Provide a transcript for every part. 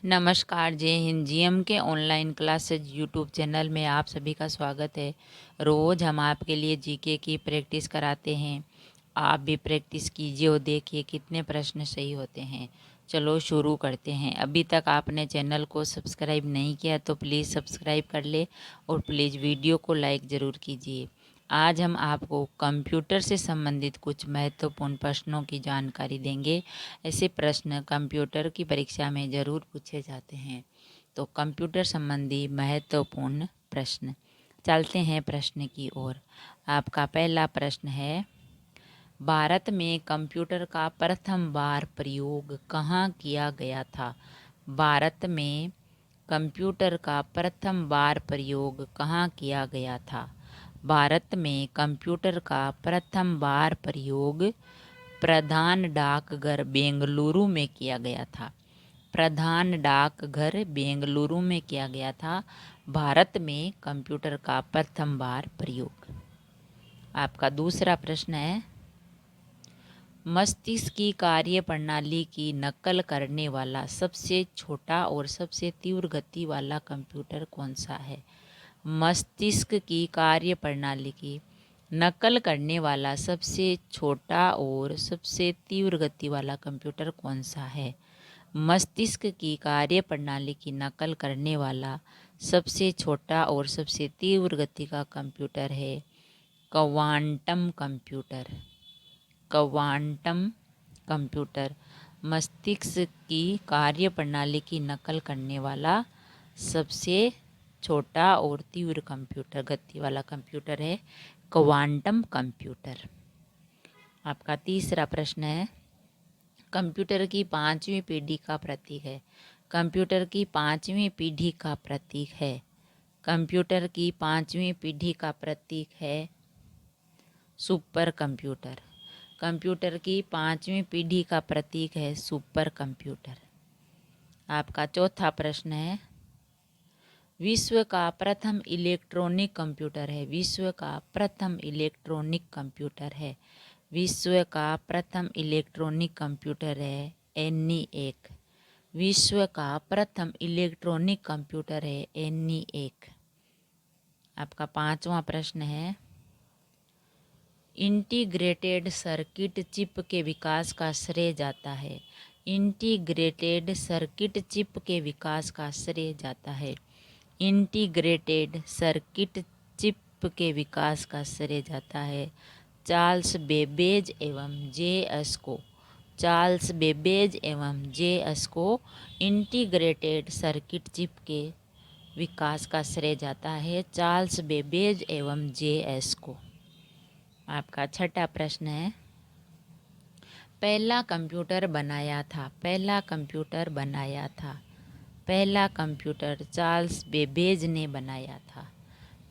नमस्कार, जय हिंद। जीएम के ऑनलाइन क्लासेज यूट्यूब चैनल में आप सभी का स्वागत है। रोज़ हम आपके लिए जीके की प्रैक्टिस कराते हैं। आप भी प्रैक्टिस कीजिए और देखिए कितने प्रश्न सही होते हैं। चलो शुरू करते हैं। अभी तक आपने चैनल को सब्सक्राइब नहीं किया तो प्लीज़ सब्सक्राइब कर ले और प्लीज़ वीडियो को लाइक ज़रूर कीजिए। आज हम आपको कंप्यूटर से संबंधित कुछ महत्वपूर्ण प्रश्नों की जानकारी देंगे। ऐसे प्रश्न कंप्यूटर की परीक्षा में ज़रूर पूछे जाते हैं। तो कंप्यूटर संबंधी महत्वपूर्ण प्रश्न, चलते हैं प्रश्न की ओर। आपका पहला प्रश्न है, भारत में कंप्यूटर का प्रथम बार प्रयोग कहाँ किया गया था? भारत में कंप्यूटर का प्रथम बार प्रयोग कहाँ किया गया था? भारत में कंप्यूटर का प्रथम बार प्रयोग प्रधान डाकघर बेंगलुरु में किया गया था। प्रधान डाकघर बेंगलुरु में किया गया था। भारत में कंप्यूटर का प्रथम बार प्रयोग। आपका दूसरा प्रश्न है, मस्तिष्क की कार्य प्रणाली की नकल करने वाला सबसे छोटा और सबसे तीव्र गति वाला कंप्यूटर कौन सा है? मस्तिष्क की कार्य प्रणाली की नकल करने वाला सबसे छोटा और सबसे तीव्र गति वाला कंप्यूटर कौन सा है? मस्तिष्क की कार्य प्रणाली की नकल करने वाला सबसे छोटा और सबसे तीव्र गति का कंप्यूटर है क्वांटम कंप्यूटर। क्वांटम कंप्यूटर मस्तिष्क की कार्य प्रणाली की नकल करने वाला सबसे छोटा और तीव्र कंप्यूटर गति वाला कंप्यूटर है क्वांटम कंप्यूटर। आपका तीसरा प्रश्न है, कंप्यूटर की पांचवी पीढ़ी का प्रतीक है। कंप्यूटर की पांचवी पीढ़ी का प्रतीक है। कंप्यूटर की पांचवी पीढ़ी का प्रतीक है सुपर कंप्यूटर। कंप्यूटर की पांचवी पीढ़ी का प्रतीक है सुपर कंप्यूटर। आपका चौथा प्रश्न है, विश्व का प्रथम इलेक्ट्रॉनिक कंप्यूटर है। विश्व का प्रथम इलेक्ट्रॉनिक कंप्यूटर है। विश्व का प्रथम इलेक्ट्रॉनिक कंप्यूटर है ENIAC। विश्व का प्रथम इलेक्ट्रॉनिक कंप्यूटर है ENIAC। आपका पांचवा प्रश्न है, इंटीग्रेटेड सर्किट चिप के विकास का श्रेय जाता है। इंटीग्रेटेड सर्किट चिप के विकास का श्रेय जाता है। इंटीग्रेटेड सर्किट चिप के विकास का श्रेय जाता है चार्ल्स बेबेज एवं JS को। चार्ल्स बेबेज एवं JS को इंटीग्रेटेड सर्किट चिप के विकास का श्रेय जाता है चार्ल्स बेबेज एवं JS को। आपका छठा प्रश्न है, पहला कंप्यूटर बनाया था। पहला कंप्यूटर बनाया था। पहला कंप्यूटर चार्ल्स बेबेज ने बनाया था।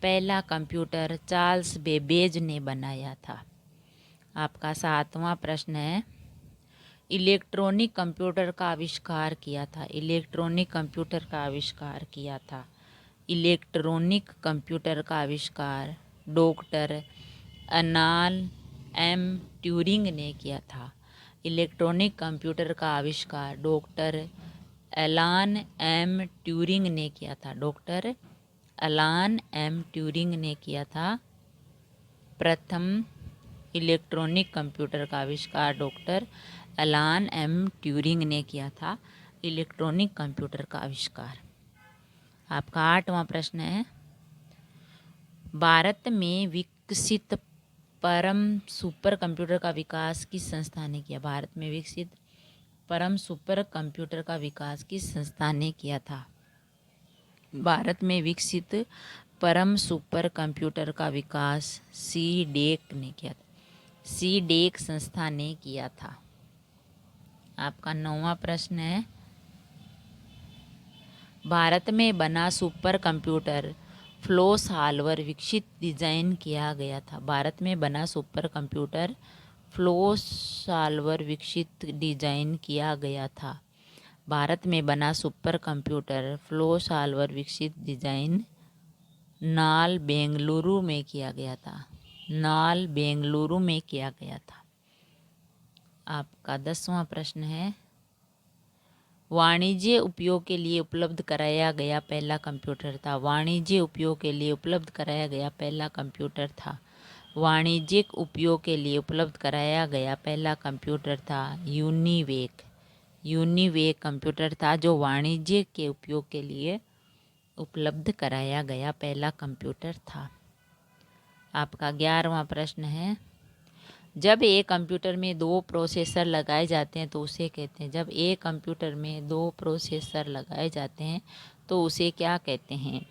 पहला कंप्यूटर चार्ल्स बेबेज ने बनाया था। आपका सातवां प्रश्न है, इलेक्ट्रॉनिक कंप्यूटर का आविष्कार किया था। इलेक्ट्रॉनिक कंप्यूटर का आविष्कार किया था। इलेक्ट्रॉनिक कंप्यूटर का आविष्कार डॉक्टर अलान M ट्यूरिंग ने किया था। इलेक्ट्रॉनिक कंप्यूटर का आविष्कार डॉक्टर अलान M ट्यूरिंग ने किया था। डॉक्टर अलान M ट्यूरिंग ने किया था। प्रथम इलेक्ट्रॉनिक कंप्यूटर का आविष्कार डॉक्टर अलान M ट्यूरिंग ने किया था। इलेक्ट्रॉनिक कंप्यूटर का आविष्कार। आपका आठवां प्रश्न है, भारत में विकसित परम सुपर कंप्यूटर का विकास किस संस्था ने किया? भारत में विकसित परम सुपर कंप्यूटर का विकास किस संस्था ने किया था? भारत में विकसित परम सुपर कंप्यूटर का विकास CDEC ने किया था। CDEC संस्था ने किया था। आपका नौवां प्रश्न है, भारत में बना सुपर कंप्यूटर फ्लो सॉल्वर विकसित डिजाइन किया गया था। भारत में बना सुपर कंप्यूटर फ्लो सॉल्वर विकसित डिजाइन किया गया था। भारत में बना सुपर कंप्यूटर फ्लो सॉल्वर विकसित डिजाइन नाल बेंगलुरु में किया गया था। नाल बेंगलुरु में किया गया था। आपका 10वां प्रश्न है, वाणिज्य उपयोग के लिए उपलब्ध कराया गया पहला कंप्यूटर था। वाणिज्य उपयोग के लिए उपलब्ध कराया गया पहला कंप्यूटर था। वाणिज्यिक उपयोग के लिए उपलब्ध कराया गया पहला कंप्यूटर था यूनिवेक। यूनिवेक कंप्यूटर था जो वाणिज्य के उपयोग के लिए उपलब्ध कराया गया पहला कंप्यूटर था। आपका 11वां प्रश्न है, जब एक कंप्यूटर में 2 प्रोसेसर लगाए जाते हैं तो उसे कहते हैं। जब एक कंप्यूटर में 2 प्रोसेसर लगाए जाते हैं तो उसे क्या कहते हैं?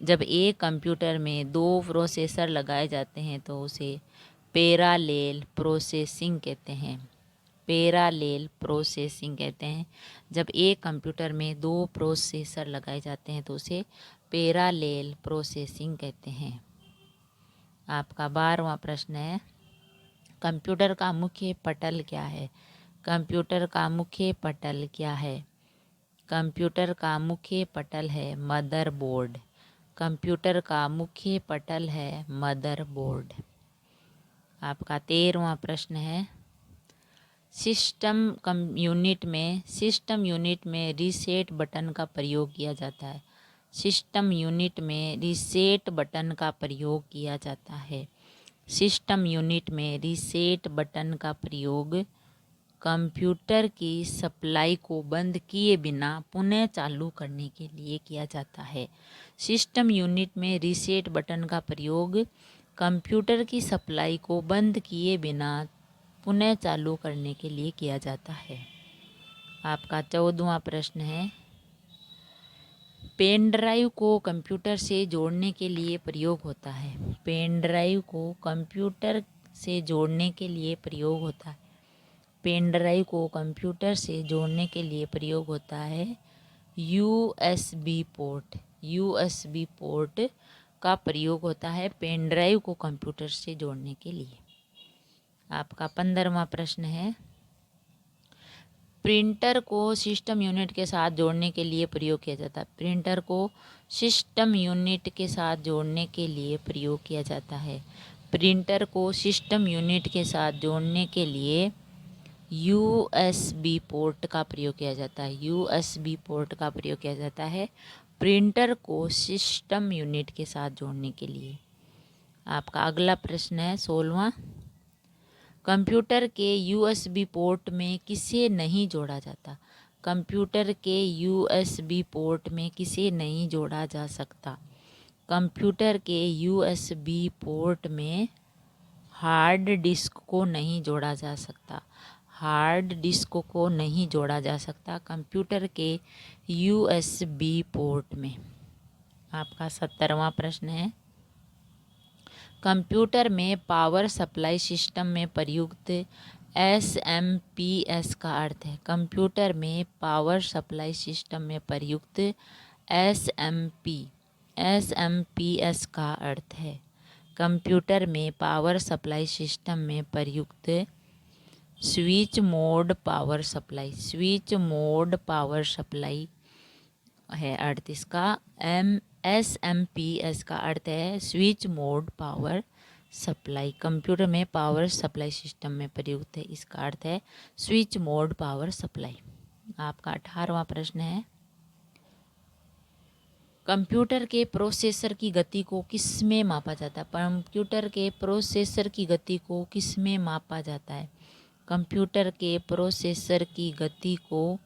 जब एक कंप्यूटर में 2 प्रोसेसर लगाए जाते हैं तो उसे पैरेलल प्रोसेसिंग कहते हैं। पैरेलल प्रोसेसिंग कहते हैं। जब एक कंप्यूटर में 2 प्रोसेसर लगाए जाते हैं तो उसे पैरेलल प्रोसेसिंग कहते हैं। आपका 12वां प्रश्न है, कंप्यूटर का मुख्य पटल क्या है? कंप्यूटर का मुख्य पटल क्या है? कंप्यूटर का मुख्य पटल है मदरबोर्ड। कंप्यूटर का मुख्य पटल है मदरबोर्ड। आपका 13वां प्रश्न है, सिस्टम यूनिट में रीसेट बटन का प्रयोग किया जाता है। सिस्टम यूनिट में रीसेट बटन का प्रयोग किया जाता है। सिस्टम यूनिट में रीसेट बटन का प्रयोग कंप्यूटर की सप्लाई को बंद किए बिना पुनः चालू करने के लिए किया जाता है। सिस्टम यूनिट में रीसेट बटन का प्रयोग कंप्यूटर की सप्लाई को बंद किए बिना पुनः चालू करने के लिए किया जाता है। आपका 14वां प्रश्न है, पेन ड्राइव को कंप्यूटर से जोड़ने के लिए प्रयोग होता है। पेन ड्राइव को कंप्यूटर से जोड़ने के लिए प्रयोग होता है। पेन ड्राइव को कंप्यूटर से जोड़ने के लिए प्रयोग होता है यूएसबी पोर्ट। यूएसबी पोर्ट का प्रयोग होता है पेन ड्राइव को कंप्यूटर से जोड़ने के लिए। आपका 15वां प्रश्न है, प्रिंटर को सिस्टम यूनिट के साथ जोड़ने के लिए प्रयोग किया जाता है। प्रिंटर को सिस्टम यूनिट के साथ जोड़ने के लिए प्रयोग किया जाता है। प्रिंटर को सिस्टम यूनिट के साथ जोड़ने के लिए यूएसबी पोर्ट का प्रयोग किया जाता है। यूएसबी पोर्ट का प्रयोग किया जाता है प्रिंटर को सिस्टम यूनिट के साथ जोड़ने के लिए। आपका अगला प्रश्न है 16वां, कंप्यूटर के यूएसबी पोर्ट में किसे नहीं जोड़ा जाता? कंप्यूटर के यूएसबी पोर्ट में किसे नहीं जोड़ा जा सकता? कंप्यूटर के यूएसबी पोर्ट में हार्ड डिस्क को नहीं जोड़ा जा सकता। हार्ड डिस्क को नहीं जोड़ा जा सकता कंप्यूटर के यूएसबी पोर्ट में। आपका 17वां प्रश्न है, कंप्यूटर में पावर सप्लाई सिस्टम में प्रयुक्त एसएमपीएस का अर्थ है। कंप्यूटर में पावर सप्लाई सिस्टम में प्रयुक्त एसएमपीएस का अर्थ है। कंप्यूटर में पावर सप्लाई सिस्टम में प्रयुक्त switch mode power supply. Switch mode power supply है अर्थ इसका। एसएमपीएस का अर्थ है switch mode power supply. Computer में पावर सप्लाई सिस्टम में प्रयुक्त है, इसका अर्थ है स्विच मोड पावर सप्लाई। आपका 18वां प्रश्न है, कंप्यूटर के प्रोसेसर की गति को किस में मापा जाता है? कंप्यूटर के प्रोसेसर की गति को किस में मापा जाता है? कंप्यूटर के प्रोसेसर की गति को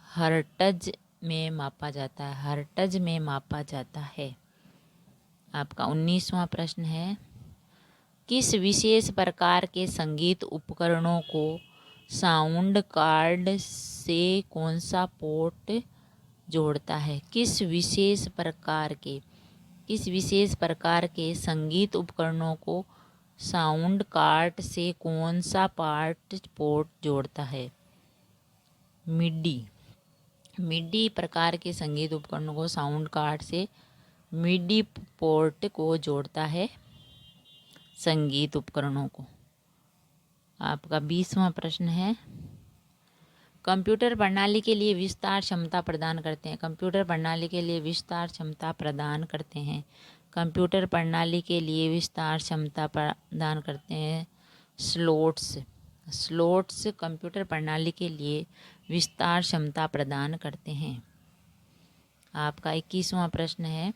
हर्ट्ज में मापा जाता है। हर्ट्ज में मापा जाता है। आपका 19वां प्रश्न है, किस विशेष प्रकार के संगीत उपकरणों को साउंड कार्ड से कौन सा पोर्ट जोड़ता है? किस विशेष प्रकार के संगीत उपकरणों को साउंड कार्ड से कौन सा पोर्ट जोड़ता है? मिडी प्रकार के संगीत उपकरणों को साउंड कार्ड से मिडी पोर्ट को जोड़ता है संगीत उपकरणों को। आपका 20वां प्रश्न है, कंप्यूटर प्रणाली के लिए विस्तार क्षमता प्रदान करते हैं। कंप्यूटर प्रणाली के लिए विस्तार क्षमता प्रदान करते हैं। कंप्यूटर प्रणाली के लिए विस्तार क्षमता प्रदान करते हैं स्लॉट्स। कंप्यूटर प्रणाली के लिए विस्तार क्षमता प्रदान करते हैं। आपका 21वां प्रश्न है,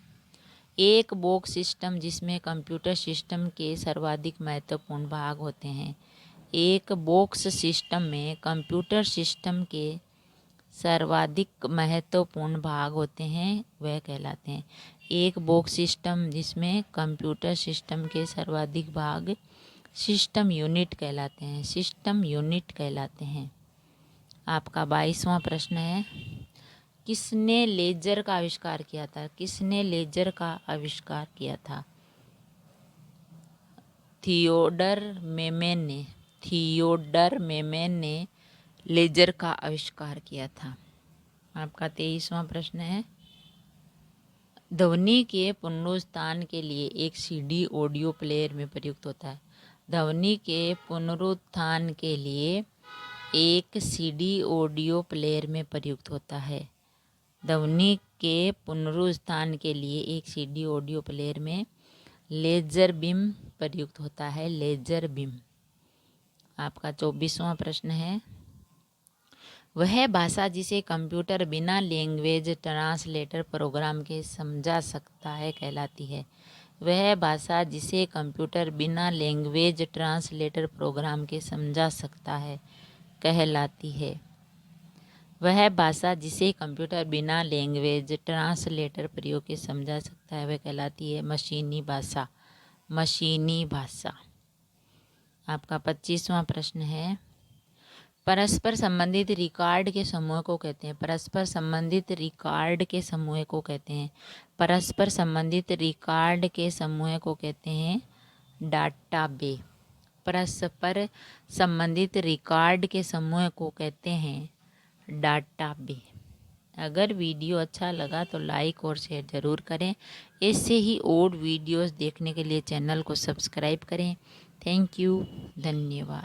एक बॉक्स सिस्टम जिसमें कंप्यूटर सिस्टम के सर्वाधिक महत्वपूर्ण भाग होते हैं। एक बॉक्स सिस्टम में कंप्यूटर सिस्टम के सर्वाधिक महत्वपूर्ण भाग होते हैं, वह कहलाते हैं। एक बॉक्स सिस्टम जिसमें कंप्यूटर सिस्टम के सर्वाधिक भाग सिस्टम यूनिट कहलाते हैं। सिस्टम यूनिट कहलाते हैं। आपका 22वां प्रश्न है, किसने लेजर का आविष्कार किया था? किसने लेजर का आविष्कार किया था? थियोडर मेमन ने। थियोडर मेमन ने लेजर का आविष्कार किया था। आपका 23वां प्रश्न है, ध्वनि के पुनरुत्थान के लिए एक सीडी ऑडियो प्लेयर में प्रयुक्त होता है। ध्वनि के पुनरुत्थान के लिए एक सीडी ऑडियो प्लेयर में प्रयुक्त होता है। ध्वनि के पुनरुत्थान के लिए एक सीडी ऑडियो प्लेयर में लेजर बीम प्रयुक्त होता है। Laser beam. आपका 24वां प्रश्न है, वह भाषा जिसे कंप्यूटर बिना लैंग्वेज ट्रांसलेटर प्रोग्राम के समझा सकता है कहलाती है। वह भाषा जिसे कंप्यूटर बिना लैंग्वेज ट्रांसलेटर प्रोग्राम के समझा सकता है कहलाती है। वह भाषा जिसे कंप्यूटर बिना लैंग्वेज ट्रांसलेटर प्रयोग के समझा सकता है, वह कहलाती है मशीनी भाषा। मशीनी भाषा। आपका 25वां प्रश्न है, परस्पर संबंधित रिकॉर्ड के समूह को कहते हैं। परस्पर संबंधित रिकॉर्ड के समूह को कहते हैं। परस्पर संबंधित रिकॉर्ड के समूह को कहते हैं डाटाबेस। परस्पर संबंधित रिकॉर्ड के समूह को कहते हैं डाटाबेस। अगर वीडियो अच्छा लगा तो लाइक और शेयर ज़रूर करें। ऐसे ही और वीडियोस देखने के लिए चैनल को सब्सक्राइब करें। Thank you. धन्यवाद।